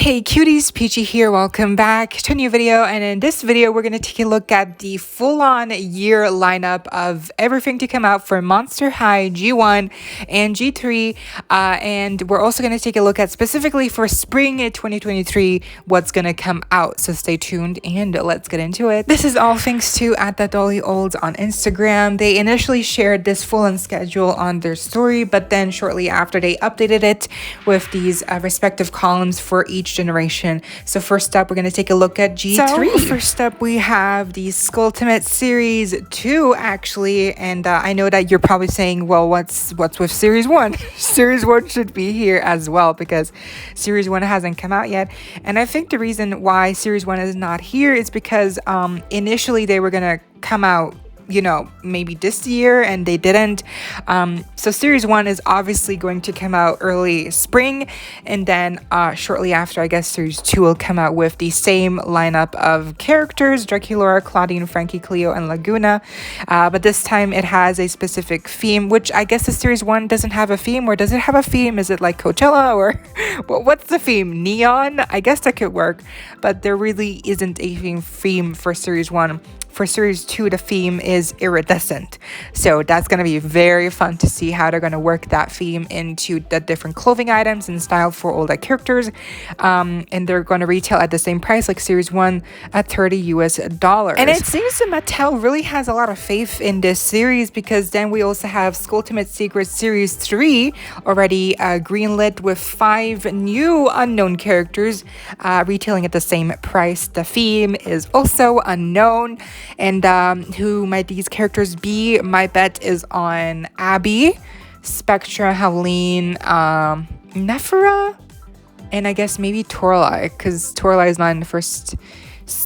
Hey cuties, PeachY here. Welcome back to a new video, and in this video we're going to take a look at the full-on year lineup of everything to come out for Monster High G1 and G3, and we're also going to take a look at specifically for spring 2023 what's going to come out, so stay tuned and let's get into it. This is all thanks to @thatdollyolds on Instagram. They initially shared this full-on schedule on their story, but then shortly after they updated it with these respective columns for each generation. So first up, we're going to take a look at G3. So first up, we have the Skulltimate Series 2, actually, and I know that you're probably saying, well, what's with Series 1? Series 1 should be here as well because Series 1 hasn't come out yet. And I think the reason why Series 1 is not here is because initially they were going to come out, you know, maybe this year, and they didn't. So Series 1 is obviously going to come out early spring, and then shortly after, I guess Series 2 will come out with the same lineup of characters: Draculaura, Claudine, Frankie, Cleo, and Laguna. But this time it has a specific theme, which I guess the Series 1 doesn't have a theme. Or does it have a theme? Is it like Coachella, or what's the theme? Neon? I guess that could work, but there really isn't a theme for Series 1. For Series 2, the theme is iridescent. So that's going to be very fun to see how they're going to work that theme into the different clothing items and style for all the characters. And they're going to retail at the same price like Series 1 at $30 US. And it seems that Mattel really has a lot of faith in this series, because then we also have Skulltimate Secrets Series 3 already greenlit with 5 new unknown characters retailing at the same price. The theme is also unknown. And who might these characters be? My bet is on Abby, Spectra, Howleen, Nephra, and I guess maybe Toralei, because Toralei is not in the first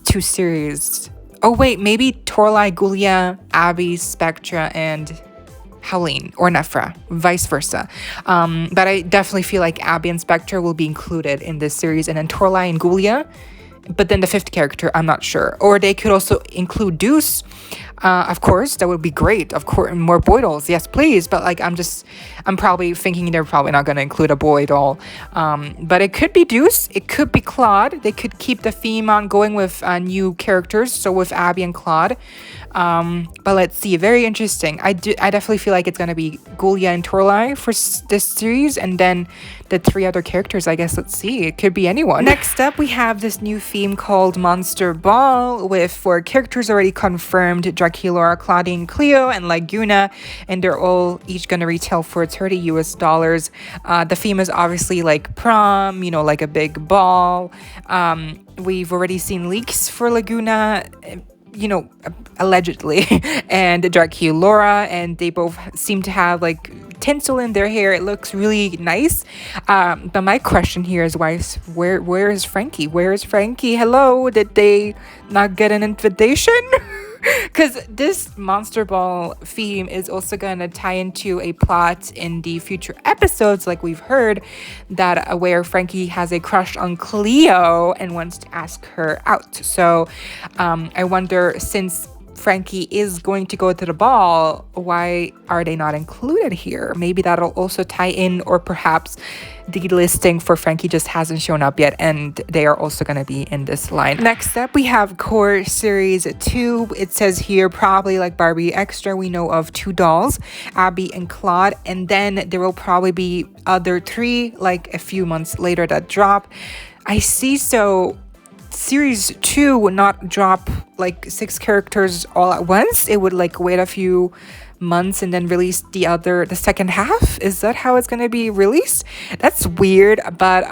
2 series. Oh wait, maybe Toralei, Gulia, Abby, Spectra, and Howleen, or Nephra, vice versa. But I definitely feel like Abby and Spectra will be included in this series, and then Toralei and Gulia. But then the 5th character, I'm not sure. Or they could also include Deuce. Of course, that would be great. Of course, more boy dolls, yes, please. But like, I'm probably thinking they're probably not going to include a boy doll. But it could be Deuce. It could be Claude. They could keep the theme on going with new characters. So with Abby and Claude. But let's see. Very interesting. I definitely feel like it's going to be Gulia and Toralei for this series, and then the 3 other characters, I guess. Let's see. It could be anyone. Next up, we have this new theme called Monster Ball with 4 characters already confirmed: Draculaura, Claudine, Cleo, and Laguna, and they're all each going to retail for $30 US. The theme is obviously like prom, you know, like a big ball. We've already seen leaks for Laguna, you know, allegedly, and Draculaura, and they both seem to have like tinsel in their hair. It looks really nice. But my question here is, where is Frankie? Where is Frankie? Hello, did they not get an invitation? Because this Monster Ball theme is also going to tie into a plot in the future episodes, like we've heard, that where Frankie has a crush on Cleo and wants to ask her out. So I wonder, since Frankie is going to go to the ball, why are they not included here? Maybe that'll also tie in, or perhaps the listing for Frankie just hasn't shown up yet and they are also going to be in this line. Next up, we have Core Series 2. It says here, probably like Barbie Extra, we know of 2 dolls, Abby and Claude, and then there will probably be other 3 like a few months later that drop. I see. So Series 2 would not drop like 6 characters all at once. It would like wait a few months and then release the second half. Is that how it's going to be released? That's weird. But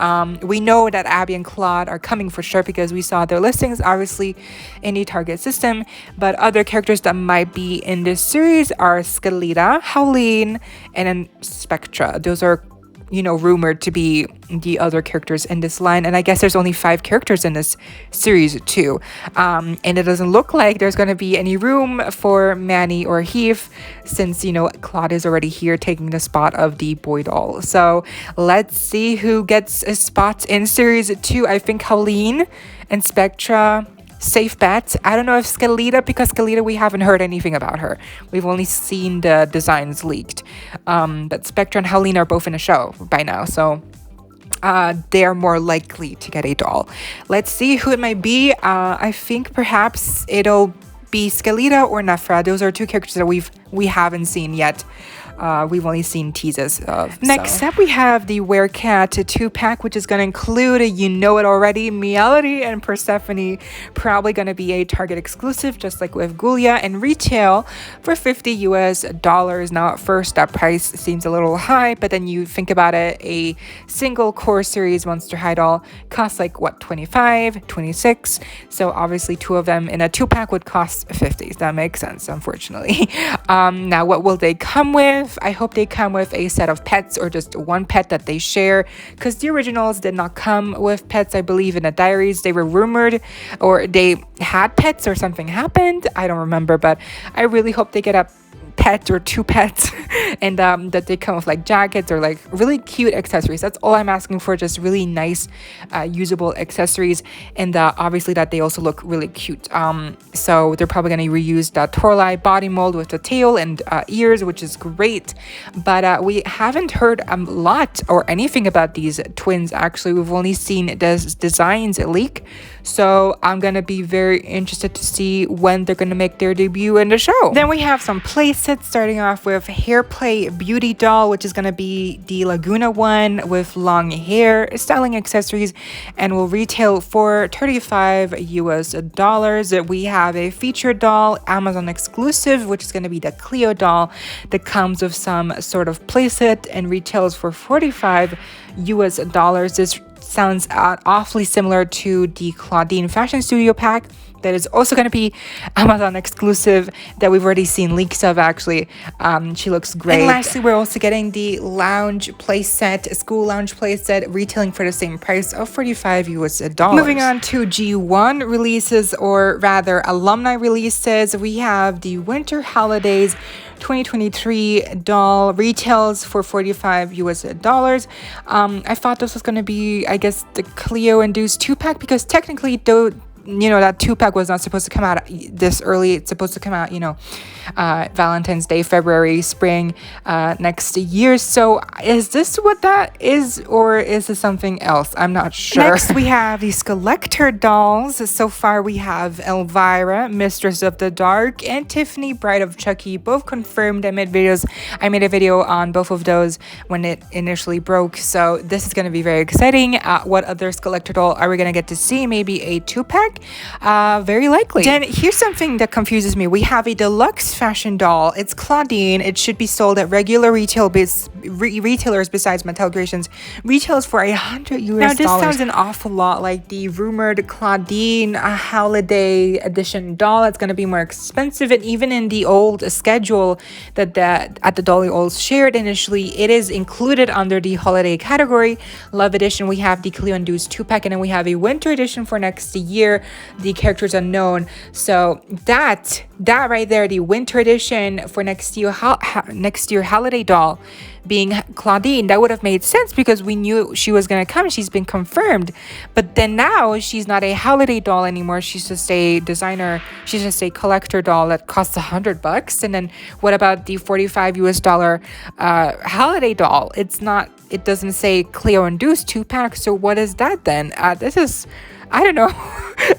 we know that Abby and Claude are coming for sure, because we saw their listings obviously in the Target system. But other characters that might be in this series are Skelita, Howleen, and then Spectra. Those are, you know, rumored to be the other characters in this line. And I guess there's only 5 characters in this series too. And it doesn't look like there's going to be any room for Manny or Heath, since, you know, Claude is already here taking the spot of the boy doll. So let's see who gets a spot in series 2. I think Howleen and Spectra safe bet. I don't know if Skelita, because Skelita, we haven't heard anything about her. We've only seen the designs leaked. But Spectra and Howleen are both in a show by now, so they're more likely to get a doll. Let's see who it might be. I think perhaps it'll be Skelita or Nefra. Those are two characters that we haven't seen yet. We've only seen teases of. Next up, we have the Werecat 2-pack, which is going to include, you know it already, Melody and Persephone. Probably going to be a Target exclusive, just like with Gulia, and retail for $50 US. Now, at first, that price seems a little high, but then you think about it, a single core series Monster High doll costs like, what, 25, 26? So obviously, two of them in a 2-pack would cost 50. That makes sense, unfortunately. Now, what will they come with? I hope they come with a set of pets or just one pet that they share, because the originals did not come with pets. I believe in the diaries they were rumored or they had pets or something happened. I don't remember, but I really hope they get a pet or two pets and that they come with like jackets or like really cute accessories. That's all I'm asking for, just really nice usable accessories, and obviously that they also look really cute. So they're probably going to reuse that Torlai body mold with the tail and ears, which is great, but we haven't heard a lot or anything about these twins. Actually, we've only seen designs leak, so I'm gonna be very interested to see when they're gonna make their debut in the show. Then we have some playsets, starting off with Hair Play Beauty Doll, which is gonna be the Laguna one with long hair, styling accessories, and will retail for $35 US. We have a featured doll, Amazon exclusive, which is gonna be the Cleo doll that comes with some sort of playset and retails for $45 US. This sounds awfully similar to the Claudine Fashion Studio pack that is also going to be Amazon exclusive that we've already seen leaks of. Actually, she looks great. And lastly, we're also getting the lounge playset, school lounge playset, retailing for the same price of $45 US. Moving on to G1 releases, or rather alumni releases, we have the Winter Holidays 2023 doll, retails for $45 US. I thought this was going to be, I guess, the Cleo induced 2-pack, because technically, though, you know, that 2-pack was not supposed to come out this early. It's supposed to come out, you know, Valentine's Day, February, spring, next year. So is this what that is, or is this something else? I'm not sure. Next, we have these collector dolls. So far, we have Elvira, Mistress of the Dark, and Tiffany, Bride of Chucky, both confirmed. I made a video on both of those when it initially broke. So this is going to be very exciting. What other collector doll are we going to get to see? Maybe a 2-pack? Very likely. Then here's something that confuses me. We have a deluxe fashion doll. It's Claudine. It should be sold at regular retailers besides Mattel Creations. Retails for $100 US. Now this sounds an awful lot like the rumored Claudine holiday edition doll. It's going to be more expensive, and even in the old schedule that at the Dolly Olds shared initially, it is included under the holiday category. Love edition, we have the Cleo induced 2-pack, and then we have a winter edition for next year. The characters unknown. So that right there, the winter edition for next year holiday doll being Claudine, that would have made sense because we knew she was going to come. She's been confirmed. But then now she's not a holiday doll anymore. She's just a designer. She's just a collector doll that costs $100. And then what about the $45 US holiday doll? It doesn't say Cleo induced 2-pack. So what is that then? This is, I don't know.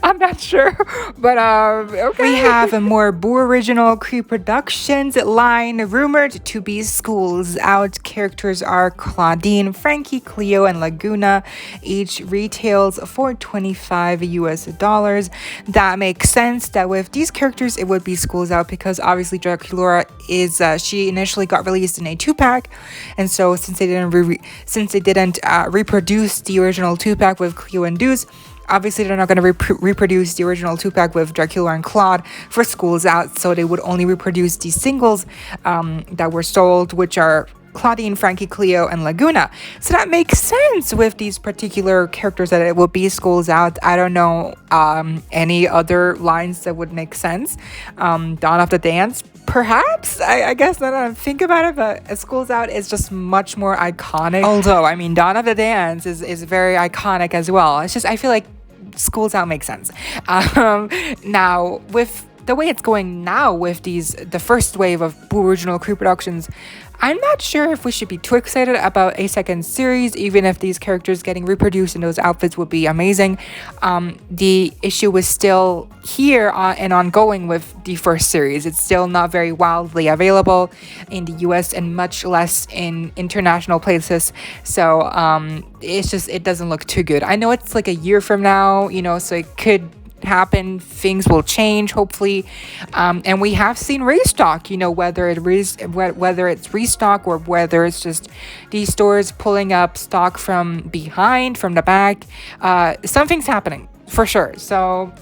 I'm not sure, but okay. We have a more Boo Original Cree Productions line, rumored to be Schools Out. Characters are Claudine, Frankie, Cleo, and Laguna. Each retails for $25 US. That makes sense that with these characters, it would be Schools Out, because obviously Draculaura is, she initially got released in a 2-pack, and so since they didn't reproduce the original 2-pack with Cleo and Deuce, obviously they're not going to reproduce the original 2-pack with Dracula and Claude for Schools Out, so they would only reproduce the singles that were sold, which are Claudine, Frankie, Cleo, and Laguna. So that makes sense with these particular characters that it will be Schools Out. I don't know any other lines that would make sense. Dawn of the Dance, perhaps, I guess, now that I think about it, but Schools Out is just much more iconic. Although, I mean, Dawn of the Dance is very iconic as well. It's just, I feel like Schools Out makes sense. Now, with the way it's going now with the first wave of Boo Original Cree Productions, I'm not sure if we should be too excited about a second series, even if these characters getting reproduced in those outfits would be amazing. The issue is still here and ongoing with the first series. It's still not very wildly available in the US and much less in international places. So it doesn't look too good. I know it's like a year from now, you know, so it could happen, things will change hopefully, and we have seen restock, you know, whether it's restock or whether it's just these stores pulling up stock from behind, from the back. Something's happening for sure, so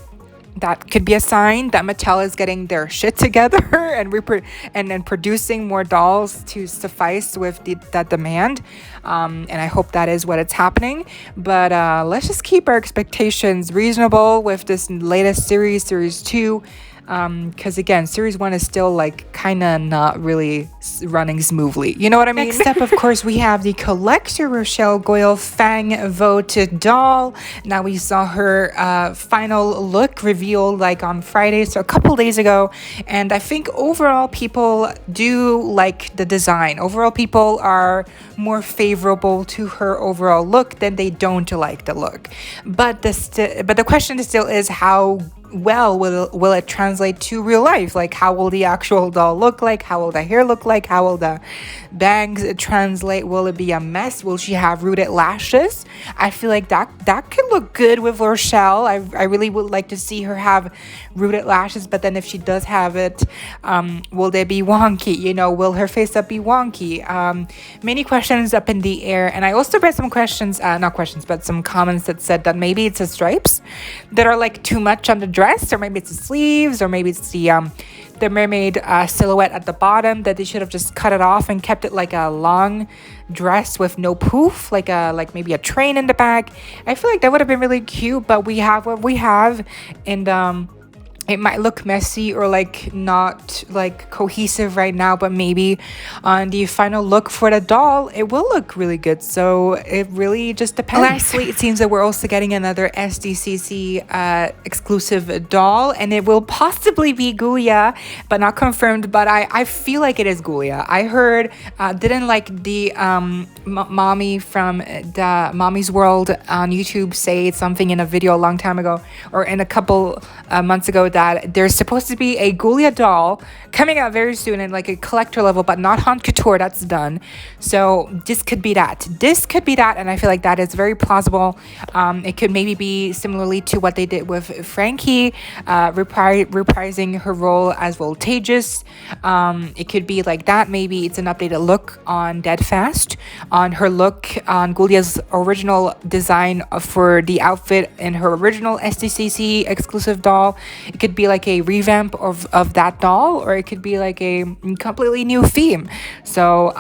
that could be a sign that Mattel is getting their shit together and then producing more dolls to suffice with that demand. And I hope that is what it's happening. But let's just keep our expectations reasonable with this latest series 2. Because again, series 1 is still like kind of not really running smoothly, you know what I mean? Next up, of course, we have the collector Rochelle Goyle Fang voted doll. Now we saw her final look revealed like on Friday, so a couple days ago, and I think overall people do like the design. Overall people are more favorable to her overall look than they don't like the look, but the question still is how well will it translate to real life? Like, how will the actual doll look like? How will the hair look like? How will the bangs translate? Will it be a mess? Will she have rooted lashes? I feel like that could look good with Rochelle. I really would like to see her have rooted lashes, but then if she does have it, will they be wonky? You know, will her face up be wonky? Many questions up in the air, and I also read some questions, not questions, but some comments that said that maybe it's the stripes that are like too much on the dress, or maybe it's the sleeves, or maybe it's the mermaid silhouette at the bottom, that they should have just cut it off and kept it like a long dress with no poof, like maybe a train in the back. I feel like that would have been really cute, but we have what we have, and it might look messy or like not like cohesive right now, but maybe on the final look for the doll, it will look really good. So it really just depends. Lastly, it seems that we're also getting another SDCC exclusive doll, and it will possibly be Ghoulia, but not confirmed. But I feel like it is Ghoulia. I heard, didn't like the mommy from the Mommy's World on YouTube say something in a video a long time ago, or in a couple months ago, that there's supposed to be a Ghoulia doll coming out very soon in like a collector level, but not Haute Couture. That's done. So this could be that. And I feel like that is very plausible. It could maybe be similarly to what they did with Frankie, reprising her role as Voltageous. It could be like that. Maybe it's an updated look on Deadfast, on her look on Ghoulia's original design for the outfit in her original SDCC exclusive doll. It could be like a revamp of that doll, or it could be like a completely new theme. So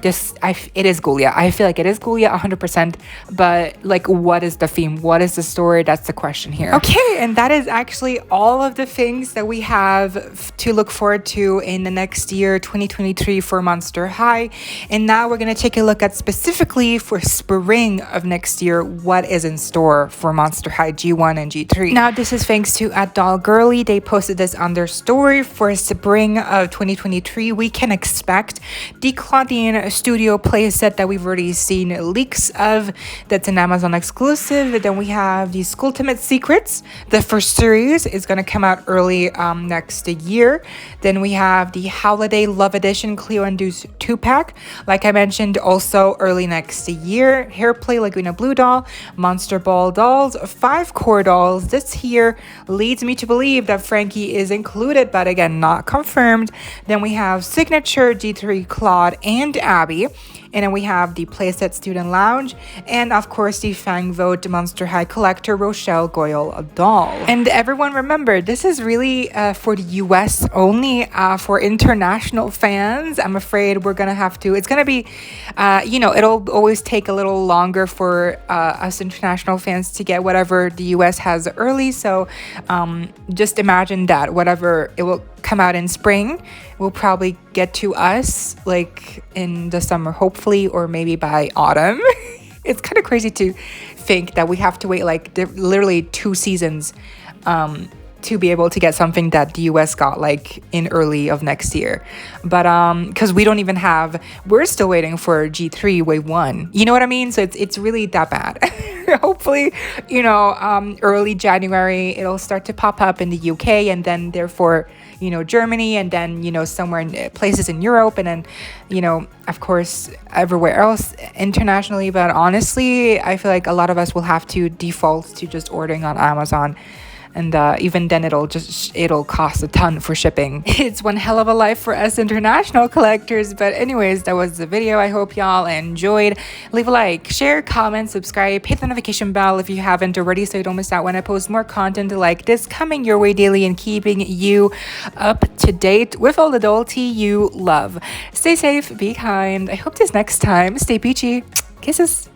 it is Ghoulia. I feel like it is Ghoulia 100%, but like, what is the theme? What is the story? That's the question here. Okay, and that is actually all of the things that we have to look forward to in the next year, 2023, for Monster High. And now we're going to take a look at specifically for spring of next year, what is in store for Monster High G1 and G3. Now, this is thanks to @DollGirly. They posted this on their story. For spring of 2023, we can expect the Claudine Studio playset that we've already seen leaks of. That's an Amazon exclusive. Then we have the Skulltimate Secrets. The first series is going to come out early next year. Then we have the Holiday Love Edition Cleo and Deuce 2-pack. Like I mentioned, also early next year. Hairplay Laguna Blue doll, Monster Ball dolls, 5 core dolls. This here leads me to believe that Frankie is included, but again, not confirmed. Then we have Signature G3 Claude and Abby. And then we have the Playset Student Lounge, and of course the Fang Vote Monster High Collector Rochelle Goyle doll. And everyone remember, this is really for the US only. For international fans, I'm afraid we're gonna have to, it's gonna be, it'll always take a little longer for us international fans to get whatever the US has early. So just imagine that whatever it will come out in spring will probably get to us like in the summer, hopefully, or maybe by autumn. It's kind of crazy to think that we have to wait like literally 2 seasons to be able to get something that the US got like in early of next year. But because we don't even have, we're still waiting for G3 wave 1. You know what I mean? So it's really that bad. Hopefully, you know, early January it'll start to pop up in the UK, and then therefore, you know, Germany, and then, you know, somewhere in places in Europe, and then, you know, of course everywhere else internationally. But honestly, I feel like a lot of us will have to default to just ordering on Amazon. And even then it'll cost a ton for shipping. It's one hell of a life for us international collectors. But anyways, that was the video. I hope y'all enjoyed. Leave a like, share, comment, subscribe, hit the notification bell if you haven't already, so you don't miss out when I post more content like this coming your way daily and keeping you up to date with all the adulty you love. Stay safe, be kind. I hope this next time. Stay peachy. Kisses.